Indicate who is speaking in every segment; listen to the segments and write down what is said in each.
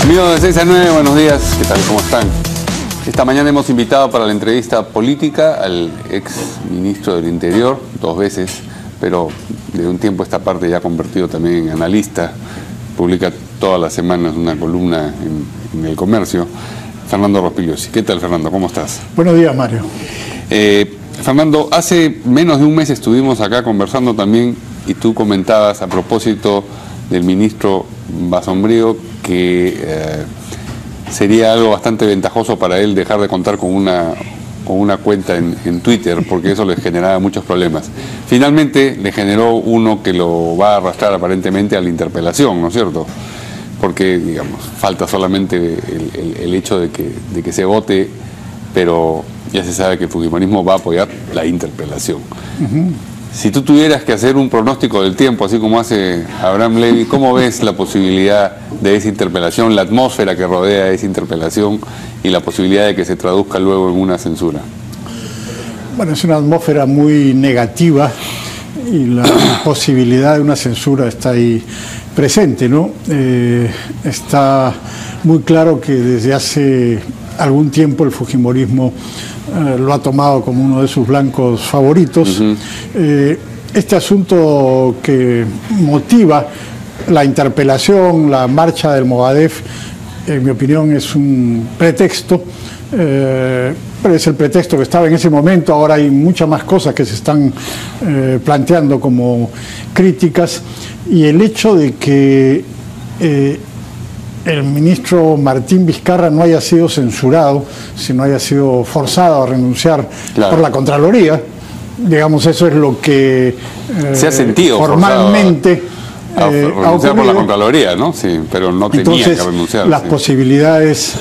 Speaker 1: Amigos de 6 a 9, buenos días, ¿qué tal? ¿Cómo están? Esta mañana hemos invitado para la entrevista política al ex ministro del Interior, 2 veces, pero de un tiempo a esta parte ya convertido también en analista, publica todas las semanas una columna en El Comercio, Fernando Rospigliosi. ¿Qué tal, Fernando? ¿Cómo estás?
Speaker 2: Buenos días, Mario.
Speaker 1: Fernando, hace menos de un mes estuvimos acá conversando también y tú comentabas a propósito del ministro Basombrío que sería algo bastante ventajoso para él dejar de contar con una cuenta en Twitter, porque eso le generaba muchos problemas. Finalmente le generó uno que lo va a arrastrar aparentemente a la interpelación, ¿no es cierto? Porque, digamos, falta solamente el hecho de que se vote, pero ya se sabe que el fujimorismo va a apoyar la interpelación. Si tú tuvieras que hacer un pronóstico del tiempo, así como hace Abraham Levy, ¿cómo ves la posibilidad de esa interpelación, la atmósfera que rodea esa interpelación y la posibilidad de que se traduzca luego en una censura?
Speaker 2: Bueno, es una atmósfera muy negativa y la posibilidad de una censura está ahí presente, ¿no? Está muy claro que desde hace algún tiempo el fujimorismo lo ha tomado como uno de sus blancos favoritos. Este asunto que motiva la interpelación, la marcha del Movadef, en mi opinión es un pretexto, pero es el pretexto que estaba en ese momento. Ahora hay muchas más cosas que se están planteando como críticas, y el hecho de que el ministro Martín Vizcarra no haya sido censurado, sino haya sido forzado a renunciar por la Contraloría, digamos, eso es lo que
Speaker 1: se ha sentido
Speaker 2: formalmente
Speaker 1: a renunciar por la Contraloría, ¿no? Sí, pero no tenía que renunciar.
Speaker 2: Las posibilidades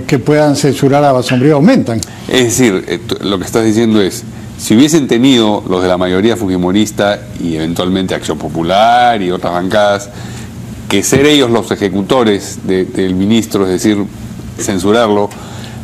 Speaker 2: que puedan censurar a Basombrío aumentan.
Speaker 1: Es decir, lo que estás diciendo es, si hubiesen tenido los de la mayoría fujimorista y eventualmente Acción Popular y otras bancadas, que ser ellos los ejecutores del ministro, es decir, censurarlo,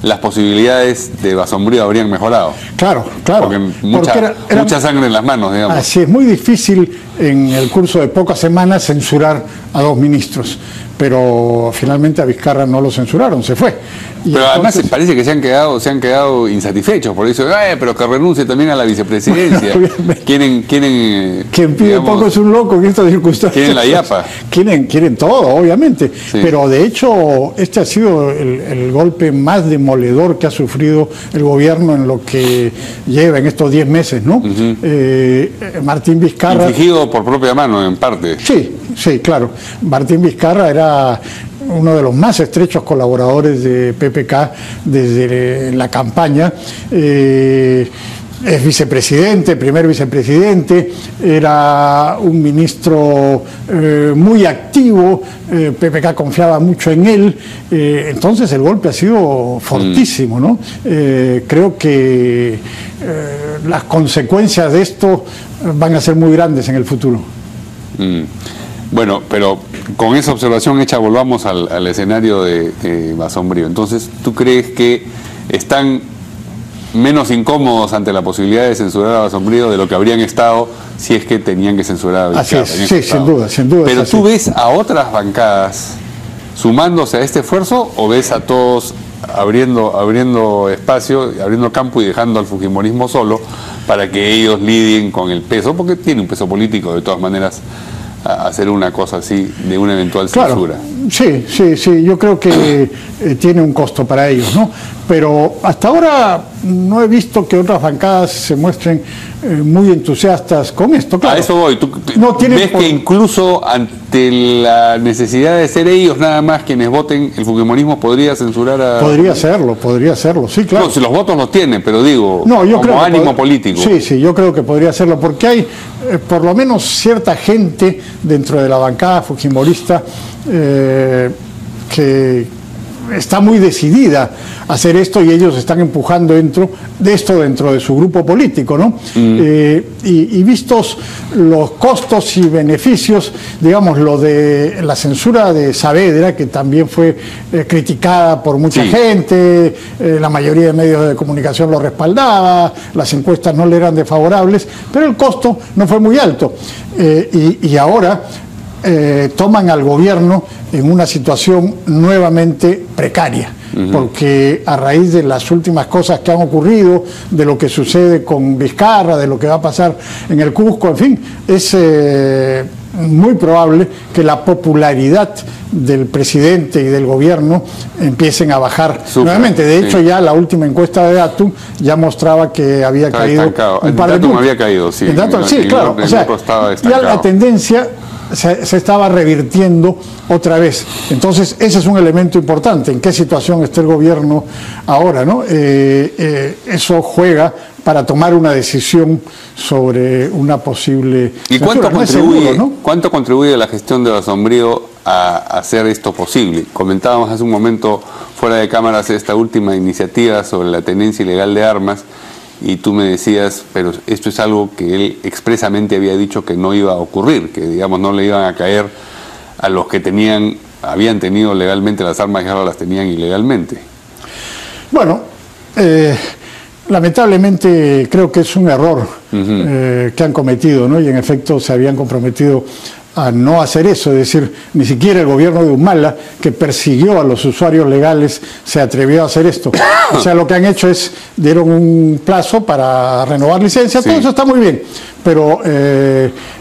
Speaker 1: las posibilidades de Basombrío habrían mejorado.
Speaker 2: Claro, claro.
Speaker 1: Porque mucha sangre en las manos, digamos.
Speaker 2: Así es, muy difícil en el curso de pocas semanas censurar a 2 ministros, pero finalmente a Vizcarra no lo censuraron, se fue.
Speaker 1: Y pero entonces, además parece que se han quedado insatisfechos, por eso, pero que renuncie también a la vicepresidencia. Quieren
Speaker 2: quien pide, digamos, poco es un loco en estas circunstancias.
Speaker 1: Quieren la yapa.
Speaker 2: Quieren todo, obviamente. Sí. Pero de hecho, este ha sido el golpe más demoledor que ha sufrido el gobierno en lo que lleva en estos 10 meses, ¿no? Martín Vizcarra...
Speaker 1: Infligido por propia mano, en parte.
Speaker 2: Sí, claro. Martín Vizcarra era uno de los más estrechos colaboradores de PPK desde la campaña. Es vicepresidente, primer vicepresidente, era un ministro muy activo, PPK confiaba mucho en él, entonces el golpe ha sido fortísimo, ¿no? Creo que las consecuencias de esto van a ser muy grandes en el futuro.
Speaker 1: Bueno, pero con esa observación hecha, volvamos al escenario de Basombrío. Entonces, ¿tú crees que están menos incómodos ante la posibilidad de censurar a Basombrío de lo que habrían estado si es que tenían que censurar a Vizcarra?
Speaker 2: Así es, sí, sin duda.
Speaker 1: Pero ¿tú ves a otras bancadas sumándose a este esfuerzo o ves a todos abriendo espacio, abriendo campo y dejando al fujimorismo solo para que ellos lidien con el peso? Porque tiene un peso político de todas maneras hacer una cosa así de una eventual censura.
Speaker 2: Sí, yo creo que tiene un costo para ellos, ¿no? Pero hasta ahora no he visto que otras bancadas se muestren muy entusiastas con esto. Claro,
Speaker 1: a eso voy. ¿Tú ves que incluso ante la necesidad de ser ellos nada más quienes voten, el fujimorismo podría censurar a...
Speaker 2: Podría hacerlo, sí, claro.
Speaker 1: No, si los votos los tienen, pero digo,
Speaker 2: yo
Speaker 1: como
Speaker 2: creo
Speaker 1: ánimo político.
Speaker 2: Sí, yo creo que podría hacerlo, porque hay por lo menos cierta gente dentro de la bancada fujimorista que está muy decidida a hacer esto, y ellos están empujando dentro de su grupo político, ¿no? Y vistos los costos y beneficios, digamos, lo de la censura de Saavedra, que también fue criticada por mucha gente, la mayoría de medios de comunicación lo respaldaba, las encuestas no le eran desfavorables, pero el costo no fue muy alto. Y ahora toman al gobierno en una situación nuevamente precaria. Porque a raíz de las últimas cosas que han ocurrido, de lo que sucede con Vizcarra, de lo que va a pasar en el Cusco, en fin, es muy probable que la popularidad del presidente y del gobierno empiecen a bajar nuevamente. De hecho, ya la última encuesta de Datum ya mostraba que había caído un par de puntos.
Speaker 1: Había caído, sí.
Speaker 2: Sí, claro. O sea, ya la tendencia se estaba revirtiendo otra vez. Entonces, ese es un elemento importante. ¿En qué situación está el gobierno ahora, no? Eso juega para tomar una decisión sobre una posible...
Speaker 1: ¿Y cuánto contribuye la gestión de Basombrío a hacer esto posible? Comentábamos hace un momento, fuera de cámaras, esta última iniciativa sobre la tenencia ilegal de armas, y tú me decías, pero esto es algo que él expresamente había dicho que no iba a ocurrir, que digamos no le iban a caer a los que habían tenido legalmente las armas y ahora las tenían ilegalmente.
Speaker 2: Bueno, lamentablemente creo que es un error que han cometido, ¿no? Y en efecto se habían comprometido a no hacer eso, es decir, ni siquiera el gobierno de Humala, que persiguió a los usuarios legales, se atrevió a hacer esto. O sea, lo que han hecho es, dieron un plazo para renovar licencias, todo eso está muy bien, pero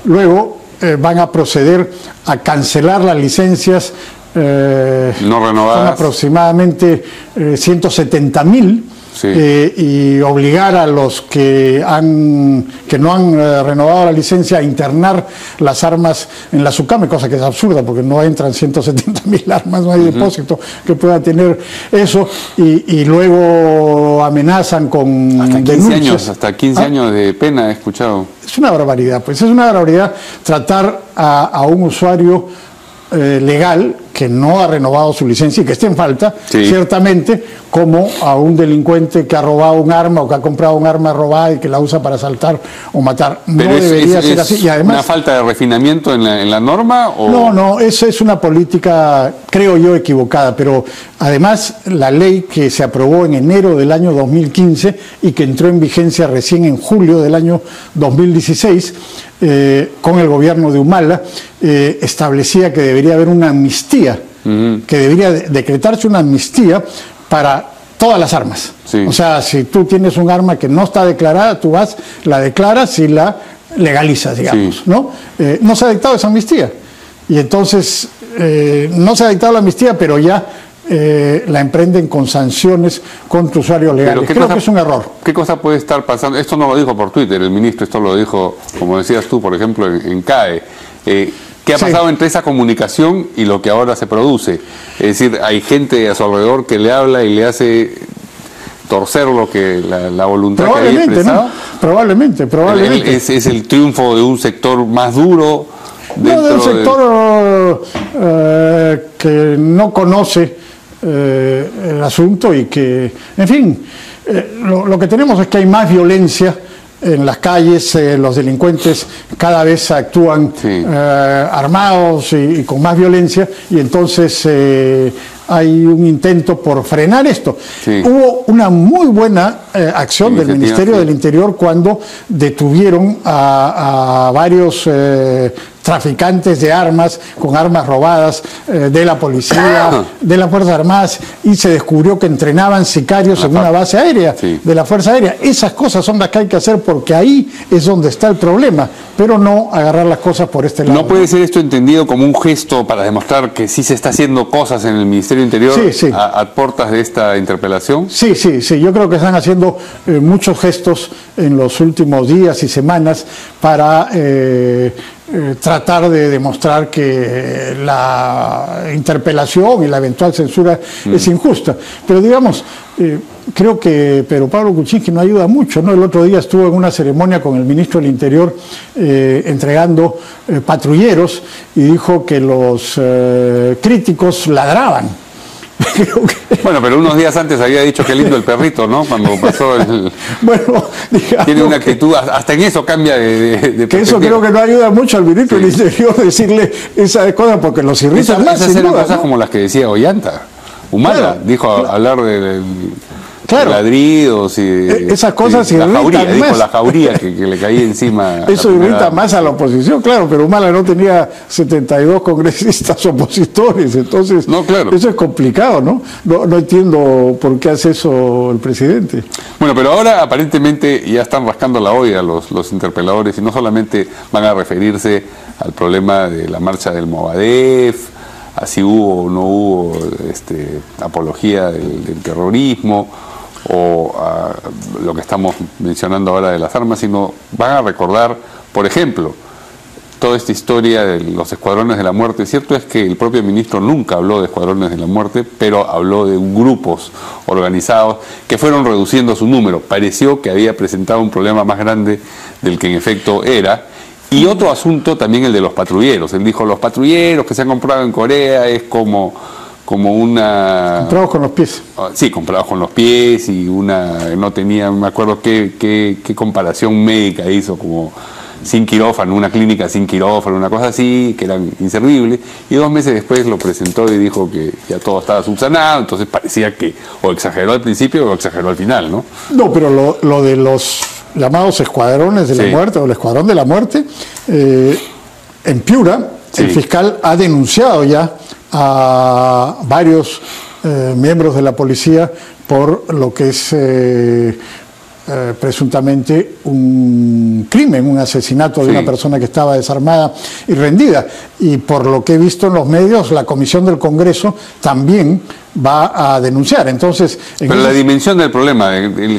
Speaker 2: luego van a proceder a cancelar las licencias
Speaker 1: no renovadas.
Speaker 2: Son aproximadamente 170.000. Sí. Y obligar a los que no han renovado la licencia a internar las armas en la SUCAME, cosa que es absurda porque no entran 170.000 armas, no hay depósito que pueda tener eso, y luego amenazan con
Speaker 1: hasta 15
Speaker 2: denuncias.
Speaker 1: Años, hasta 15 años de pena he escuchado.
Speaker 2: Es una barbaridad, pues es una barbaridad tratar a un usuario legal que no ha renovado su licencia y que esté en falta, ciertamente, como a un delincuente que ha robado un arma o que ha comprado un arma robada y que la usa para asaltar o matar.
Speaker 1: Pero
Speaker 2: no debería ser así. Y además,
Speaker 1: ¿una falta de refinamiento en la norma? ¿O?
Speaker 2: No, esa es una política, creo yo, equivocada, pero además la ley que se aprobó en enero del año 2015 y que entró en vigencia recién en julio del año 2016, con el gobierno de Humala, establecía que debería haber una amnistía, que debería decretarse una amnistía para todas las armas. Sí. O sea, si tú tienes un arma que no está declarada, tú vas, la declaras y la legalizas, digamos, ¿no? No se ha dictado esa amnistía. Y entonces, no se ha dictado la amnistía, pero ya la emprenden con sanciones contra usuarios legales. Creo que es un error.
Speaker 1: ¿Qué cosa puede estar pasando? Esto no lo dijo por Twitter el ministro, esto lo dijo, como decías tú, por ejemplo, en CAE. ¿Qué ha pasado entre esa comunicación y lo que ahora se produce? Es decir, hay gente a su alrededor que le habla y le hace torcer lo que la voluntad que había expresado.
Speaker 2: ¿No? Probablemente.
Speaker 1: Es el triunfo de un sector más duro.
Speaker 2: No, de un sector que no conoce el asunto y que, en fin, lo que tenemos es que hay más violencia en las calles, los delincuentes cada vez actúan armados y con más violencia, y entonces hay un intento por frenar esto. Hubo una muy buena acción del Ministerio del Interior cuando detuvieron a varios traficantes de armas, con armas robadas de la policía, de las Fuerzas Armadas, y se descubrió que entrenaban sicarios en una base aérea de la Fuerza Aérea. Esas cosas son las que hay que hacer porque ahí es donde está el problema, pero no agarrar las cosas por este lado.
Speaker 1: ¿No puede ser esto entendido como un gesto para demostrar que sí se está haciendo cosas en el Ministerio del Interior a puertas de esta interpelación? Sí,
Speaker 2: yo creo que están haciendo muchos gestos en los últimos días y semanas para tratar de demostrar que la interpelación y la eventual censura es injusta. Pero digamos, creo que Pedro Pablo Kuczynski no ayuda mucho, ¿no? El otro día estuvo en una ceremonia con el ministro del Interior entregando patrulleros y dijo que los críticos ladraban.
Speaker 1: Bueno, pero unos días antes había dicho que lindo el perrito, ¿no? Cuando pasó el...
Speaker 2: Bueno, digamos,
Speaker 1: tiene una actitud, hasta en eso cambia de
Speaker 2: que eso creo que no ayuda mucho al ministro del Interior decirle esa cosa porque los irritan más, sin duda,
Speaker 1: cosas, ¿no? Como las que decía Ollanta. Humala dijo hablar de
Speaker 2: Claro.
Speaker 1: Ladridos y
Speaker 2: esas cosas
Speaker 1: la jauría,
Speaker 2: más.
Speaker 1: dijo la jauría que le caía encima.
Speaker 2: Eso irrita más a la oposición, claro, pero Humala no tenía 72 congresistas opositores, entonces
Speaker 1: no, claro.
Speaker 2: Eso es complicado, ¿no? No entiendo por qué hace eso el presidente.
Speaker 1: Bueno, pero ahora aparentemente ya están rascando la olla los interpeladores y no solamente van a referirse al problema de la marcha del Movadef, a si hubo o no hubo apología del terrorismo, o a lo que estamos mencionando ahora de las armas, sino van a recordar, por ejemplo, toda esta historia de los escuadrones de la muerte. Cierto es que el propio ministro nunca habló de escuadrones de la muerte, pero habló de grupos organizados que fueron reduciendo su número. Pareció que había presentado un problema más grande del que en efecto era. Y otro asunto también el de los patrulleros. Él dijo, los patrulleros que se han comprado en Corea es como una...
Speaker 2: Comprados con los pies.
Speaker 1: Sí, comprados con los pies y no tenía, me acuerdo qué comparación médica hizo, como sin quirófano, una clínica sin quirófano, una cosa así, que eran inservibles, y 2 meses después lo presentó y dijo que ya todo estaba subsanado, entonces parecía que o exageró al principio o exageró al final, ¿no? No,
Speaker 2: pero lo de los llamados escuadrones de la muerte o el escuadrón de la muerte, en Piura, el fiscal ha denunciado ya a varios miembros de la policía por lo que es presuntamente un crimen, un asesinato de una persona que estaba desarmada y rendida. Y por lo que he visto en los medios, la Comisión del Congreso también va a denunciar. Entonces,
Speaker 1: pero la dimensión del problema,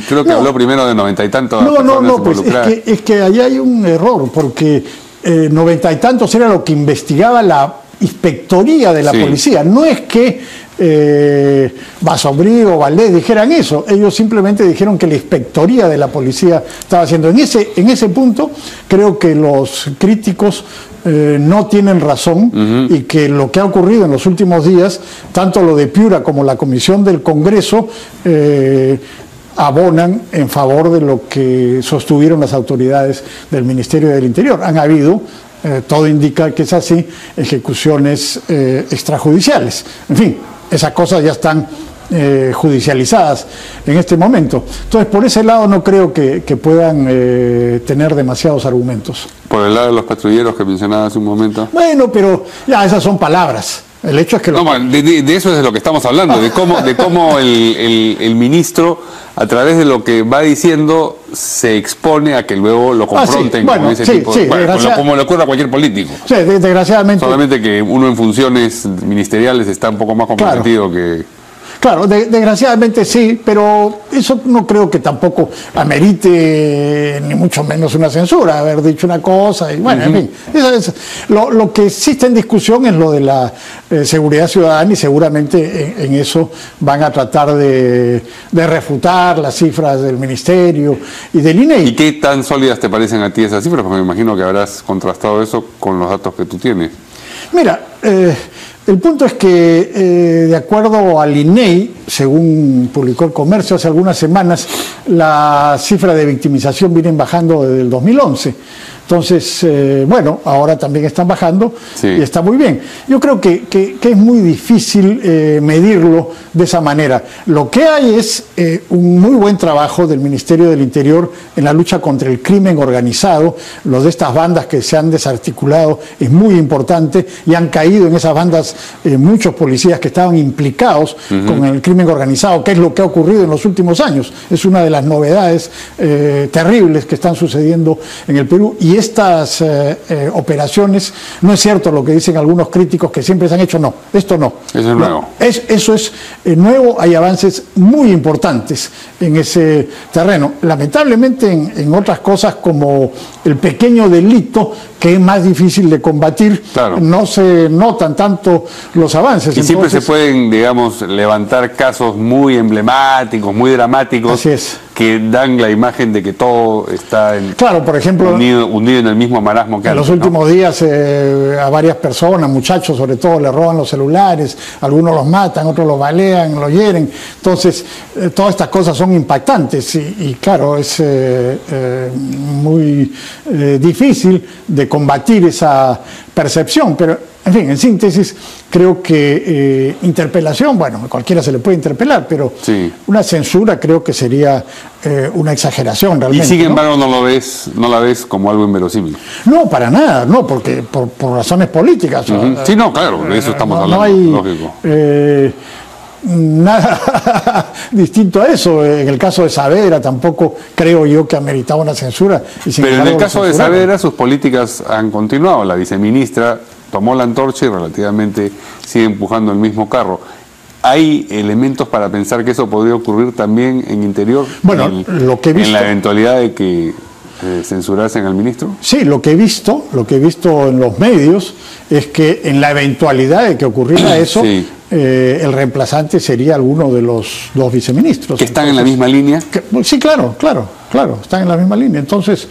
Speaker 1: creo que habló primero de 90 y tantos personas involucradas.
Speaker 2: Pues es que ahí hay un error, porque 90 y tantos era lo que investigaba la inspectoría de la policía. No es que Basombrío o Valdés dijeran eso, ellos simplemente dijeron que la inspectoría de la policía estaba haciendo. En ese punto creo que los críticos no tienen razón y que lo que ha ocurrido en los últimos días, tanto lo de Piura como la Comisión del Congreso, abonan en favor de lo que sostuvieron las autoridades del Ministerio del Interior. Han habido, todo indica que es así, ejecuciones extrajudiciales. En fin, esas cosas ya están judicializadas en este momento. Entonces, por ese lado no creo que puedan tener demasiados argumentos.
Speaker 1: Por el lado de los patrulleros que mencionaba hace un momento.
Speaker 2: Bueno, pero ya esas son palabras. El hecho es que...
Speaker 1: No, de eso es de lo que estamos hablando, de cómo el ministro, a través de lo que va diciendo, se expone a que luego lo confronten con ese tipo de... como le ocurre a cualquier político.
Speaker 2: Sí, desgraciadamente...
Speaker 1: Solamente que uno en funciones ministeriales está un poco más comprometido que...
Speaker 2: Claro, desgraciadamente sí, pero eso no creo que tampoco amerite ni mucho menos una censura, haber dicho una cosa y bueno, en fin. Lo que sí está en discusión es lo de la seguridad ciudadana y seguramente en eso van a tratar de refutar las cifras del Ministerio y del INEI.
Speaker 1: ¿Y qué tan sólidas te parecen a ti esas cifras? Porque me imagino que habrás contrastado eso con los datos que tú tienes.
Speaker 2: Mira, el punto es que, de acuerdo al INEI, según publicó el Comercio hace algunas semanas, la cifra de victimización viene bajando desde el 2011. Entonces, bueno, ahora también están bajando y está muy bien. Yo creo que es muy difícil medirlo de esa manera. Lo que hay es un muy buen trabajo del Ministerio del Interior en la lucha contra el crimen organizado. Lo de estas bandas que se han desarticulado es muy importante y han caído en esas bandas muchos policías que estaban implicados con el crimen organizado, que es lo que ha ocurrido en los últimos años. Es una de las novedades terribles que están sucediendo en el Perú. Y estas operaciones, no es cierto lo que dicen algunos críticos que siempre se han hecho, no, esto no.
Speaker 1: Eso es nuevo.
Speaker 2: Eso es nuevo, hay avances muy importantes en ese terreno. Lamentablemente en otras cosas como el pequeño delito, que es más difícil de combatir, no se notan tanto los avances.
Speaker 1: Y siempre se pueden, digamos, levantar casos muy emblemáticos, muy dramáticos.
Speaker 2: Así es.
Speaker 1: Que dan la imagen de que todo está
Speaker 2: por ejemplo,
Speaker 1: hundido en el mismo marasmo que
Speaker 2: en los últimos días a varias personas, muchachos sobre todo, le roban los celulares, algunos los matan, otros los balean, los hieren. Entonces, todas estas cosas son impactantes y claro, es muy difícil de combatir esa percepción, pero En fin, en síntesis, creo que interpelación, bueno, a cualquiera se le puede interpelar, pero
Speaker 1: sí,
Speaker 2: una censura creo que sería una exageración realmente.
Speaker 1: Y sin
Speaker 2: ¿no?
Speaker 1: embargo no la ves como algo inverosímil.
Speaker 2: No, para nada, no, porque por razones políticas.
Speaker 1: Sí, no, claro, de eso estamos hablando,
Speaker 2: no hay,
Speaker 1: lógico.
Speaker 2: Nada distinto a eso. En el caso de Saavedra tampoco creo yo que ameritaba una censura. Y sin
Speaker 1: Pero en
Speaker 2: embargo,
Speaker 1: el caso de Saavedra sus políticas han continuado. La viceministra tomó la antorcha y relativamente sigue empujando el mismo carro. ¿Hay elementos para pensar que eso podría ocurrir también en Interior?
Speaker 2: Bueno, lo que he visto,
Speaker 1: en la eventualidad de que censurasen al ministro.
Speaker 2: Sí, lo que he visto en los medios es que en la eventualidad de que ocurriera eso,
Speaker 1: sí,
Speaker 2: el reemplazante sería alguno de los dos viceministros.
Speaker 1: ¿Que están en la misma línea?
Speaker 2: Sí, claro, están en la misma línea. Entonces,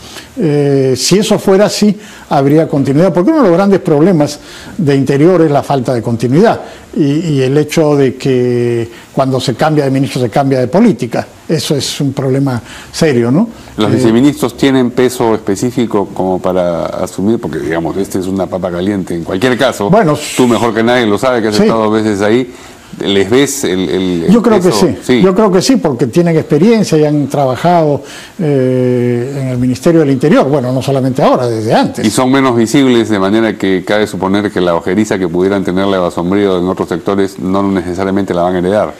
Speaker 2: si eso fuera así, habría continuidad, porque uno de los grandes problemas de Interior es la falta de continuidad y el hecho de que cuando se cambia de ministro se cambia de política. Eso es un problema serio, ¿no?
Speaker 1: ¿Los viceministros tienen peso específico como para asumir? Porque, digamos, este es una papa caliente. En cualquier caso,
Speaker 2: bueno,
Speaker 1: tú mejor que nadie lo sabe, que has estado 2 veces ahí. ¿Les ves el
Speaker 2: Yo creo
Speaker 1: peso?
Speaker 2: que sí, yo creo que sí, porque tienen experiencia y han trabajado en el Ministerio del Interior, bueno, no solamente ahora, desde antes.
Speaker 1: Y son menos visibles, de manera que cabe suponer que la ojeriza que pudieran tenerle a Basombrío en otros sectores no necesariamente la van a heredar.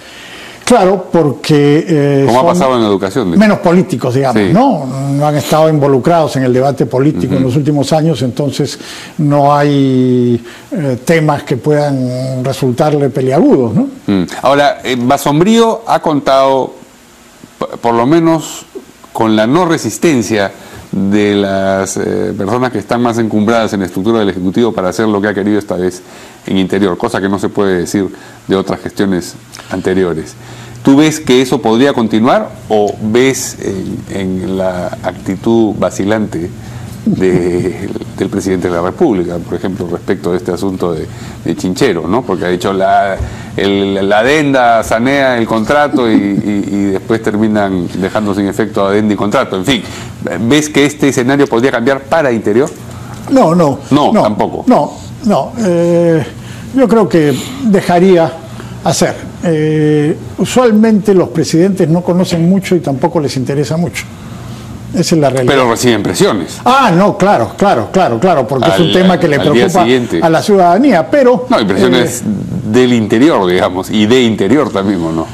Speaker 2: Claro, porque
Speaker 1: como ha pasado en la educación.
Speaker 2: Menos políticos, digamos,
Speaker 1: sí,
Speaker 2: no han estado involucrados en el debate político en los últimos años, entonces no hay temas que puedan resultarle peliagudos, ¿no?
Speaker 1: Ahora, Basombrío ha contado, por lo menos con la no resistencia de las personas que están más encumbradas en la estructura del Ejecutivo para hacer lo que ha querido esta vez en Interior, cosa que no se puede decir de otras gestiones anteriores. ¿Tú ves que eso podría continuar o ves en la actitud vacilante del presidente de la República, por ejemplo, respecto de este asunto de Chinchero, ¿no? Porque ha dicho la adenda sanea el contrato y después terminan dejando sin efecto adenda y contrato? En fin, ¿ves que este escenario podría cambiar para Interior?
Speaker 2: No,
Speaker 1: tampoco.
Speaker 2: No, yo creo que dejaría hacer. Usualmente los presidentes no conocen mucho y tampoco les interesa mucho. Esa es la realidad.
Speaker 1: Pero reciben presiones.
Speaker 2: No, claro, porque es un tema que le preocupa a la ciudadanía, pero...
Speaker 1: No, hay presiones del interior, digamos, y de Interior también, ¿o no?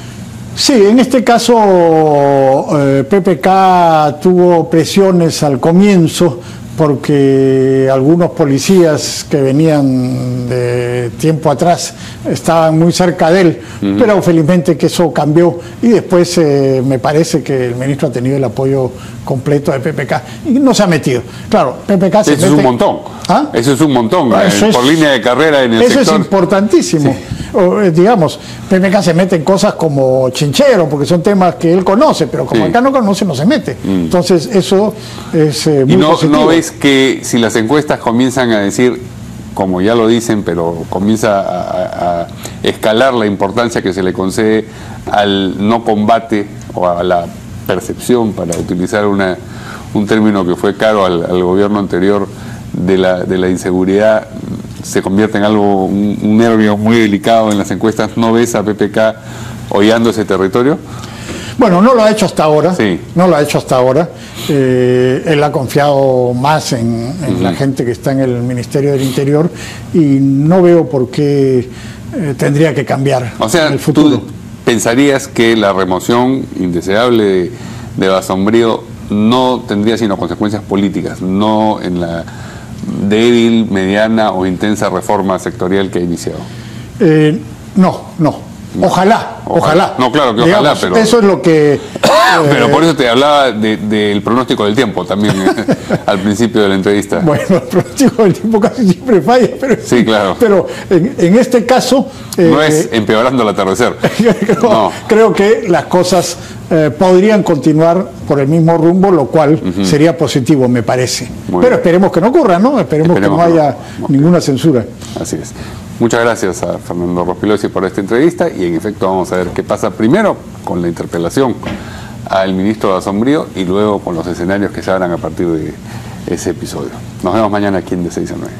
Speaker 2: Sí, en este caso PPK tuvo presiones al comienzo porque algunos policías que venían de tiempo atrás estaban muy cerca de él, pero felizmente que eso cambió y después me parece que el ministro ha tenido el apoyo completo de PPK y no se ha metido. Claro, PPK se mete...
Speaker 1: Eso es un montón.
Speaker 2: ¿Ah?
Speaker 1: Eso es un montón, por línea de carrera en el
Speaker 2: sector. Eso es importantísimo. Sí. Digamos, PPK se mete en cosas como Chinchero, porque son temas que él conoce, pero como acá no conoce, no se mete. Entonces, eso es muy positivo.
Speaker 1: ¿No ves que si las encuestas comienzan a decir, como ya lo dicen, pero comienza a escalar la importancia que se le concede al no combate o a la percepción, para utilizar un término que fue caro al gobierno anterior, de la inseguridad, se convierte en algo, un nervio muy delicado en las encuestas? ¿No ves a PPK hollando ese territorio?
Speaker 2: Bueno, no lo ha hecho hasta ahora.
Speaker 1: Sí.
Speaker 2: No lo ha hecho hasta ahora. Él ha confiado más en la gente que está en el Ministerio del Interior y no veo por qué tendría que cambiar en el futuro.
Speaker 1: ¿Tú pensarías que la remoción indeseable de Basombrío no tendría sino consecuencias políticas, no en la débil, mediana o intensa reforma sectorial que ha iniciado?
Speaker 2: No. Ojalá.
Speaker 1: No, claro que
Speaker 2: digamos,
Speaker 1: ojalá, pero...
Speaker 2: Eso es lo que...
Speaker 1: pero por eso te hablaba del pronóstico del tiempo también al principio de la entrevista.
Speaker 2: Bueno, el pronóstico del tiempo casi siempre falla, pero...
Speaker 1: Sí, claro.
Speaker 2: Pero en este caso...
Speaker 1: no es empeorando el atardecer.
Speaker 2: Creo que las cosas podrían continuar por el mismo rumbo, lo cual sería positivo, me parece. Pero esperemos que no ocurra, ¿no? Esperemos que no haya ninguna censura.
Speaker 1: Así es. Muchas gracias a Fernando Rospigliosi por esta entrevista y en efecto vamos a ver qué pasa primero con la interpelación al ministro Basombrío y luego con los escenarios que se abran a partir de ese episodio. Nos vemos mañana aquí en De 6 a 9.